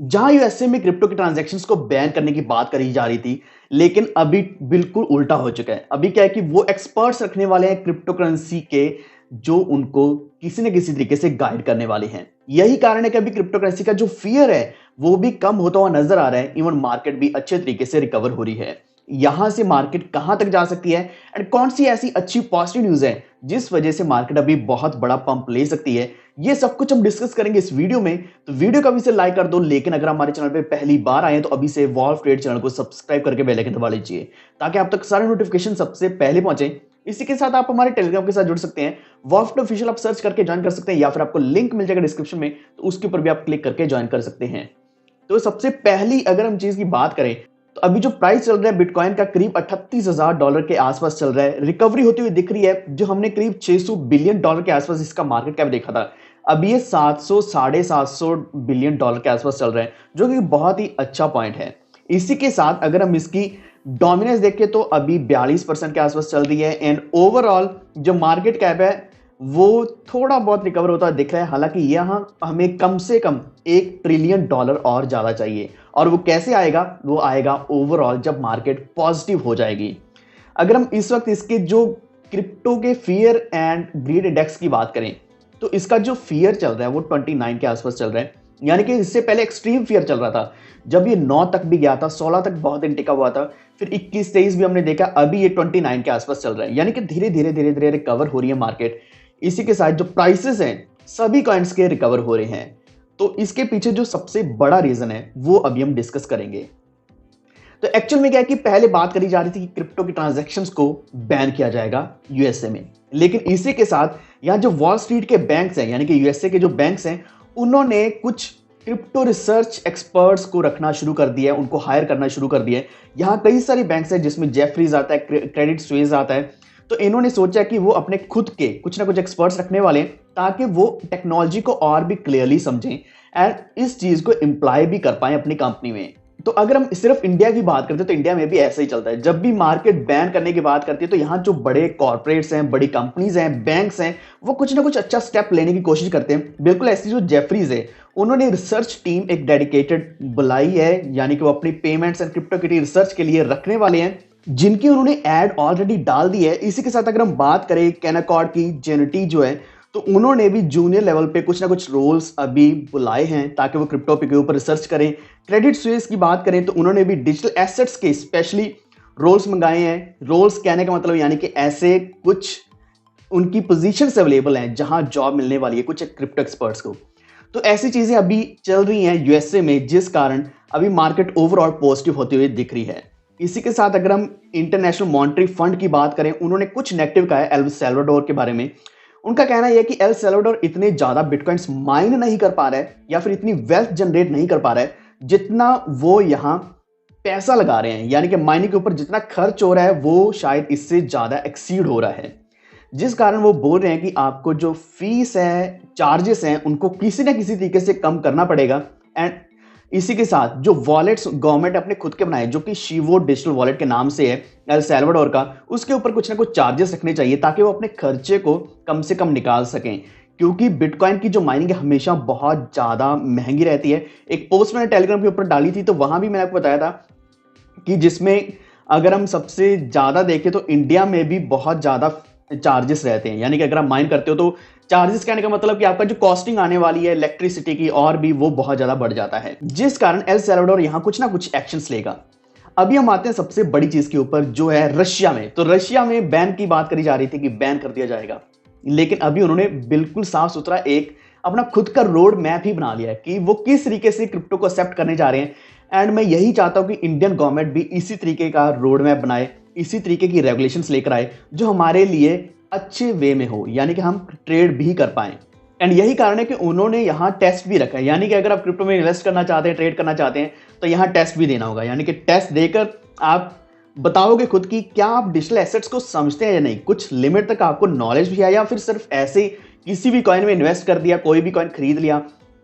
जहां यूएसए में क्रिप्टो के ट्रांजैक्शंस को बैन करने की बात करी जा रही थी, लेकिन अभी बिल्कुल उल्टा हो चुका है। अभी क्या है कि वो एक्सपर्ट्स रखने वाले हैं क्रिप्टो करेंसी के, जो उनको किसी न किसी तरीके से गाइड करने वाले हैं। यही कारण है कि अभी क्रिप्टो करेंसी का जो फियर है वो भी कम होता हुआ नजर आ रहा है। इवन मार्केट भी अच्छे तरीके से रिकवर हो रही है। यहां से मार्केट कहां तक जा सकती है एंड कौन सी ऐसी अच्छी पॉजिटिव न्यूज है जिस वजह से मार्केट अभी बहुत बड़ा पंप ले सकती है, ये सब कुछ हम डिस्कस करेंगे इस वीडियो में। तो वीडियो को अभी से लाइक कर दो, लेकिन अगर हमारे चैनल पे पहली बार आए तो अभी से वॉल्व ट्रेड चैनल को सब्सक्राइब करके बेल आइकन दबा लीजिए, ताकि आप तक सारे नोटिफिकेशन सबसे पहले पहुंचे। इसी के साथ आप हमारे टेलीग्राम के साथ जुड़ सकते हैं, वॉल्व ऑफिशियल आप सर्च करके ज्वाइन कर सकते हैं, या फिर आपको लिंक मिल जाएगा डिस्क्रिप्शन में, तो उसके ऊपर भी आप क्लिक करके ज्वाइन कर सकते हैं। तो सबसे पहली अगर हम चीज की बात करें, तो अभी जो प्राइस चल रहा है बिटकॉइन का करीब $38,000 के आसपास चल रहा है। रिकवरी होती हुई दिख रही है। जो हमने करीब $600 बिलियन के आसपास इसका मार्केट कैप देखा था, अभी ये 700 $750 बिलियन के आसपास चल रहा है, जो कि बहुत ही अच्छा पॉइंट है। इसी के साथ अगर हम इसकी डोमिनेंस देखें तो अभी 42% के आसपास चल रही है। एंड ओवरऑल जो मार्केट कैप है वो थोड़ा बहुत रिकवर होता दिख रहा है। हालांकि यहां हमें कम से कम $1 ट्रिलियन और ज्यादा चाहिए, और वो कैसे आएगा? वो आएगा ओवरऑल जब मार्केट पॉजिटिव हो जाएगी। अगर हम इस वक्त इसके जो क्रिप्टो के फियर एंड ग्रीड इंडेक्स की बात करें, तो इसका जो फियर चल रहा है वो 29 के आसपास चल रहा है। यानी कि इससे पहले एक्सट्रीम फियर चल रहा था, जब ये 9 तक भी गया था, 16 तक बहुत दिन टिका हुआ था, फिर 21-23 भी हमने देखा, अभी ये 29 के आसपास चल रहा है। यानी कि धीरे धीरे धीरे धीरे रिकवर हो रही है मार्केट। इसी के साथ जो प्राइसेस हैं सभी कॉइन्स के रिकवर हो रहे हैं। तो इसके पीछे जो सबसे बड़ा रीजन है वो अभी हम डिस्कस करेंगे। तो एक्चुअल में क्या है कि पहले बात करी जा रही थी कि क्रिप्टो की ट्रांजैक्शंस को बैन किया जाएगा यूएसए में, लेकिन इसी के साथ यहां जो वॉल स्ट्रीट के बैंक्स हैं, यानी कि यूएसए के जो बैंक्स हैं, उन्होंने कुछ क्रिप्टो रिसर्च एक्सपर्ट्स को रखना शुरू कर दिया है, उनको हायर करना शुरू कर दिया है। यहां कई सारी बैंक्स हैं जिसमें जेफरीज आता है, क्रेडिट स्विस आता है। तो इन्होंने सोचा कि वो अपने खुद के कुछ ना कुछ एक्सपर्ट्स रखने वाले हैं, ताकि वो टेक्नोलॉजी को और भी क्लियरली समझें एंड इस चीज को इम्प्लाई भी कर पाए अपनी कंपनी में। तो अगर हम सिर्फ इंडिया की बात करते हैं तो इंडिया में भी ऐसा ही चलता है। जब भी मार्केट बैन करने की बात करती है तो यहाँ जो बड़े कॉर्पोरेट्स हैं, बड़ी कंपनीज हैं, बैंक्स हैं, वो कुछ ना कुछ अच्छा स्टेप लेने की कोशिश करते हैं। बिल्कुल ऐसी जो जेफरीज है, उन्होंने रिसर्च टीम एक डेडिकेटेड बुलाई है, यानी कि वो अपनी पेमेंट्स एंड क्रिप्टो की रिसर्च के लिए रखने वाले हैं, जिनकी उन्होंने एड ऑलरेडी डाल दी है। इसी के साथ अगर हम बात करें कैनाकॉर्ड की, जेनिटी जो है, तो उन्होंने भी जूनियर लेवल पे कुछ ना कुछ रोल्स अभी बुलाए हैं ताकि वो क्रिप्टो के ऊपर रिसर्च करें। क्रेडिट स्विस की बात करें तो उन्होंने भी डिजिटल एसेट्स के स्पेशली रोल्स मंगाए हैं। रोल्स कहने का मतलब यानी कि ऐसे कुछ उनकी पोजीशंस अवेलेबल हैं जहां जॉब मिलने वाली है कुछ क्रिप्टो एक्सपर्ट्स को। तो ऐसी चीजें अभी चल रही हैं यूएसए में, जिस कारण अभी मार्केट ओवरऑल पॉजिटिव होते हुए दिख रही है। इसी के साथ अगर हम इंटरनेशनल मॉनेटरी फंड की बात करें, उन्होंने कुछ नेगेटिव कहा है एल सैल्वाडोर के बारे में। उनका कहना यह है कि एल सैल्वाडोर इतने ज्यादा बिटकॉइंस माइन नहीं कर पा रहा है, या फिर इतनी वेल्थ जनरेट नहीं कर पा रहा है जितना वो यहां पैसा लगा रहे हैं। यानी कि माइनिंग के ऊपर जितना खर्च हो रहा है वो शायद इससे ज्यादा एक्सीड हो रहा है, जिस कारण वो बोल रहे हैं कि आपको जो फीस है, चार्जेस हैं, उनको किसी ना किसी तरीके से कम करना पड़ेगा। एंड इसी के साथ जो वॉलेट्स गवर्नमेंट अपने खुद के बनाए, जो कि शिवो डिजिटल वॉलेट के नाम से है एल सैल्वाडोर का, उसके ऊपर कुछ ना कुछ चार्जेस रखने चाहिए ताकि वो अपने खर्चे को कम से कम निकाल सकें। क्योंकि बिटकॉइन की जो माइनिंग है हमेशा बहुत ज्यादा महंगी रहती है। एक पोस्ट मैंने टेलीग्राम के ऊपर डाली थी, तो वहां भी मैंने आपको बताया था कि जिसमें अगर हम सबसे ज्यादा देखें तो इंडिया में भी बहुत ज्यादा चार्जेस रहते हैं। यानी कि अगर आप माइन करते हो तो चार्जेस कहने का मतलब कि आपका जो कॉस्टिंग आने वाली है इलेक्ट्रिसिटी की और भी, वो बहुत ज्यादा बढ़ जाता है, जिस कारण एल सैल्वाडोर यहां कुछ ना कुछ एक्शंस लेगा। अभी हम आते हैं सबसे बड़ी चीज के ऊपर, जो है रशिया में। तो रशिया में बैन की बात करी जा रही थी कि बैन कर दिया जाएगा, लेकिन अभी उन्होंने बिल्कुल साफ सुथरा एक अपना खुद का रोड मैप ही बना लिया है कि वो किस तरीके से क्रिप्टो को एक्सेप्ट करने जा रहे हैं। एंड मैं यही चाहता हूं कि इंडियन गवर्नमेंट भी इसी तरीके का रोड मैप बनाए, इसी तरीके की रेगुलेशंस लेकर आए जो हमारे लिए अच्छे वे में हो, यानी कि हम ट्रेड भी कर पाए। एंड यही कारण है कि उन्होंने यहाँ टेस्ट भी रखा है। यानी कि अगर आप क्रिप्टो में इन्वेस्ट करना चाहते हैं, ट्रेड करना चाहते हैं, तो यहाँ टेस्ट भी देना होगा। यानी कि टेस्ट देकर आप बताओगे खुद की क्या आप डिजिटल एसेट्स को समझते हैं या नहीं, कुछ लिमिट तक आपको नॉलेज भी है, या फिर सिर्फ ऐसे किसी भी कॉइन में इन्वेस्ट कर दिया, कोई भी कॉइन खरीद लिया।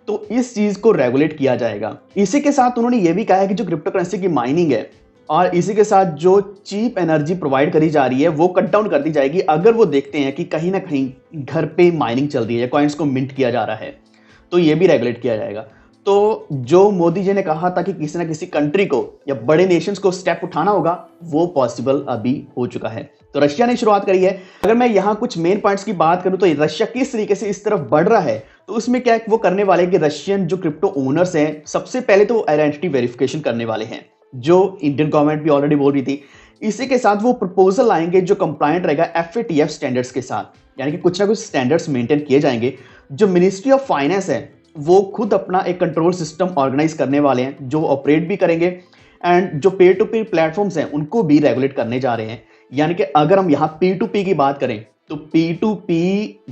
तो इस चीज को रेगुलेट किया जाएगा। इसी के साथ उन्होंने ये भी कहा है कि जो क्रिप्टो करेंसी की माइनिंग है और इसी के साथ जो चीप एनर्जी प्रोवाइड करी जा रही है वो कट डाउन कर दी जाएगी, अगर वो देखते हैं कि कहीं ना कहीं घर पे माइनिंग चल रही है या कॉइन्स को मिंट किया जा रहा है, तो ये भी रेगुलेट किया जाएगा। तो जो मोदी जी ने कहा था कि किसी ना किसी कंट्री को या बड़े नेशंस को स्टेप उठाना होगा, वो पॉसिबल अभी हो चुका है। तो रशिया ने शुरुआत करी है। अगर मैं यहाँ कुछ मेन पॉइंट्स की बात करूं तो रशिया किस तरीके से इस तरफ बढ़ रहा है, तो उसमें क्या है, वो करने वाले हैं कि रशियन जो क्रिप्टो ओनर्स हैं, सबसे पहले तो आइडेंटिटी वेरिफिकेशन करने वाले हैं, जो इंडियन गवर्नमेंट भी ऑलरेडी बोल रही थी। इसी के साथ वो प्रपोजल आएंगे जो कंप्लायंट रहेगा FATF स्टैंडर्ड्स के साथ, यानी कि कुछ ना कुछ स्टैंडर्ड्स मेंटेन किए जाएंगे। जो मिनिस्ट्री ऑफ फाइनेंस है वो खुद अपना एक कंट्रोल सिस्टम ऑर्गेनाइज करने वाले हैं, जो ऑपरेट भी करेंगे एंड जो पेयर टू पेयर प्लेटफॉर्म्स हैं उनको भी रेगुलेट करने जा रहे हैं। यानी कि अगर हम यहाँ P2P की बात करें तो P2P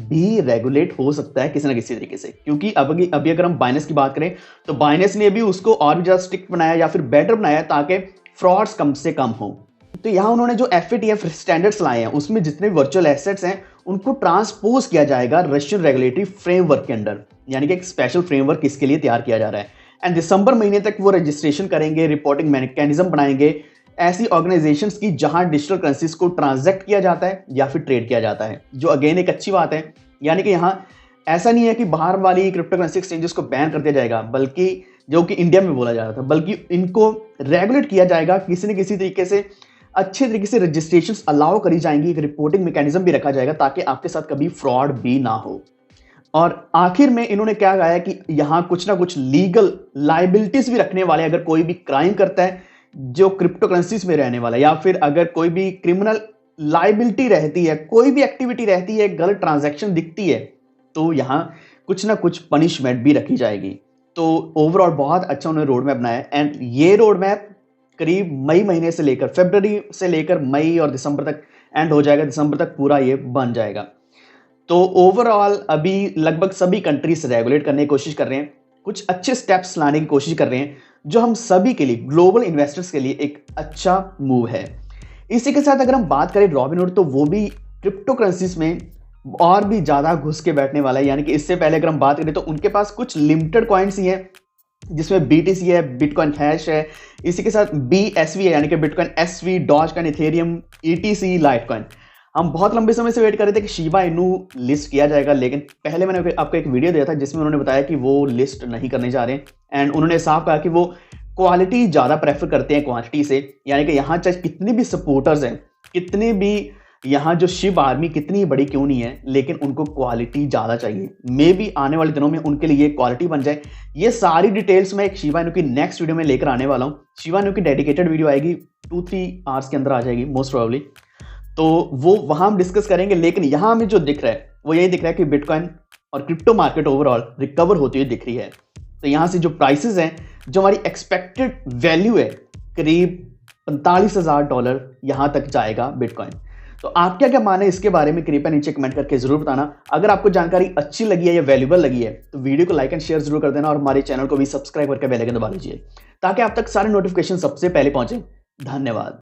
भी रेगुलेट हो सकता है किसी ना किसी तरीके से, क्योंकि अभी अगर हम बाइनेंस की बात करें तो बाइनेंस ने भी उसको और भी ज्यादा स्ट्रिक्ट बनाया या फिर बेटर बनाया ताकि फ्रॉड्स कम से कम हो। तो यहाँ उन्होंने जो FATF स्टैंडर्ड्स लाए हैं उसमें जितने वर्चुअल एसेट्स हैं उनको ट्रांसपोज किया जाएगा रशियन रेगुलेटरी फ्रेमवर्क के अंडर, यानी कि एक स्पेशल फ्रेमवर्क इसके लिए तैयार किया जा रहा है। एंड दिसंबर महीने तक वो रजिस्ट्रेशन करेंगे, रिपोर्टिंग मैकेनिज्म बनाएंगे ऐसी ऑर्गेनाइजेशंस की जहां डिजिटल करेंसीज को ट्रांजैक्ट किया जाता है या फिर ट्रेड किया जाता है, जो अगेन एक अच्छी बात है। यानी कि यहाँ ऐसा नहीं है कि बाहर वाली क्रिप्टो करेंसी एक्सचेंजेस को बैन कर दिया जाएगा, बल्कि जो कि इंडिया में बोला जा रहा था, बल्कि इनको रेगुलेट किया जाएगा किसी न किसी तरीके से, अच्छे तरीके से रजिस्ट्रेशन अलाउ करी जाएंगी, एक रिपोर्टिंग मैकेनिज्म भी रखा जाएगा ताकि आपके साथ कभी फ्रॉड भी ना हो। और आखिर में इन्होंने क्या कहा है कि यहां कुछ ना कुछ लीगल लाइबिलिटीज भी रखने वाले, अगर कोई भी क्राइम करता है जो क्रिप्टो करेंसीज में रहने वाला है, या फिर अगर कोई भी क्रिमिनल लाइबिलिटी रहती है, कोई भी एक्टिविटी रहती है, गलत ट्रांजैक्शन दिखती है, तो यहां कुछ ना कुछ पनिशमेंट भी रखी जाएगी। तो ओवरऑल बहुत अच्छा उन्होंने रोड मैप बनाया एंड ये रोड मैप करीब मई महीने से लेकर फरवरी से लेकर मई और दिसंबर तक एंड हो जाएगा, दिसंबर तक पूरा ये बन जाएगा। तो ओवरऑल अभी लगभग सभी कंट्रीज रेगुलेट करने की कोशिश कर रहे हैं, कुछ अच्छे स्टेप्स लाने की कोशिश कर रहे हैं, जो हम सभी के लिए, ग्लोबल इन्वेस्टर्स के लिए एक अच्छा मूव है। इसी के साथ अगर हम बात करें रॉबिनहुड, तो वो भी क्रिप्टो करेंसीज में और भी ज्यादा घुस के बैठने वाला है। यानी कि इससे पहले अगर हम बात करें तो उनके पास कुछ लिमिटेड कॉइन्स ही हैं, जिसमें BTC है, बिटकॉइन हैश है, इसी के साथ BSV है, यानी कि bitcoin SV, Dogecoin, Ethereum, ETC, Litecoin. हम बहुत लंबे समय से वेट कर रहे थे कि शिबा इनू लिस्ट किया जाएगा, लेकिन पहले मैंने आपको एक वीडियो दिया था जिसमें उन्होंने बताया कि वो लिस्ट नहीं करने जा रहे हैं एंड उन्होंने साफ कहा कि वो क्वालिटी ज्यादा प्रेफर करते हैं क्वांटिटी से। यानी कि यहाँ चाहे कितने भी सपोर्टर्स हैं, कितने भी यहाँ जो शिव आर्मी कितनी बड़ी क्यों नहीं है, लेकिन उनको क्वालिटी ज्यादा चाहिए। मे बी आने वाले दिनों में उनके लिए क्वालिटी बन जाए। ये सारी डिटेल्स मैं एक शिवा इनू की नेक्स्ट वीडियो में लेकर आने वाला हूँ। शिवा इनू की डेडिकेटेड वीडियो आएगी, 2-3 आवर्स के अंदर आ जाएगी मोस्ट प्रोबेबली, तो वो वहां हम डिस्कस करेंगे। लेकिन यहां हमें जो दिख रहा है वो यही दिख रहा है कि बिटकॉइन और क्रिप्टो मार्केट ओवरऑल रिकवर होती हुई दिख रही है। तो यहां से जो प्राइसेस हैं, जो हमारी एक्सपेक्टेड वैल्यू है, करीब $45,000 यहां तक जाएगा बिटकॉइन। तो आप क्या क्या माने इसके बारे में कृपया नीचे कमेंट करके जरूर बताना। अगर आपको जानकारी अच्छी लगी है या वैल्यूबल लगी है तो वीडियो को लाइक एंड शेयर जरूर कर देना और हमारे चैनल को भी सब्सक्राइब करके बेल आइकन दबा लीजिए ताकि आप तक सारे नोटिफिकेशन सबसे पहले पहुंचे। धन्यवाद।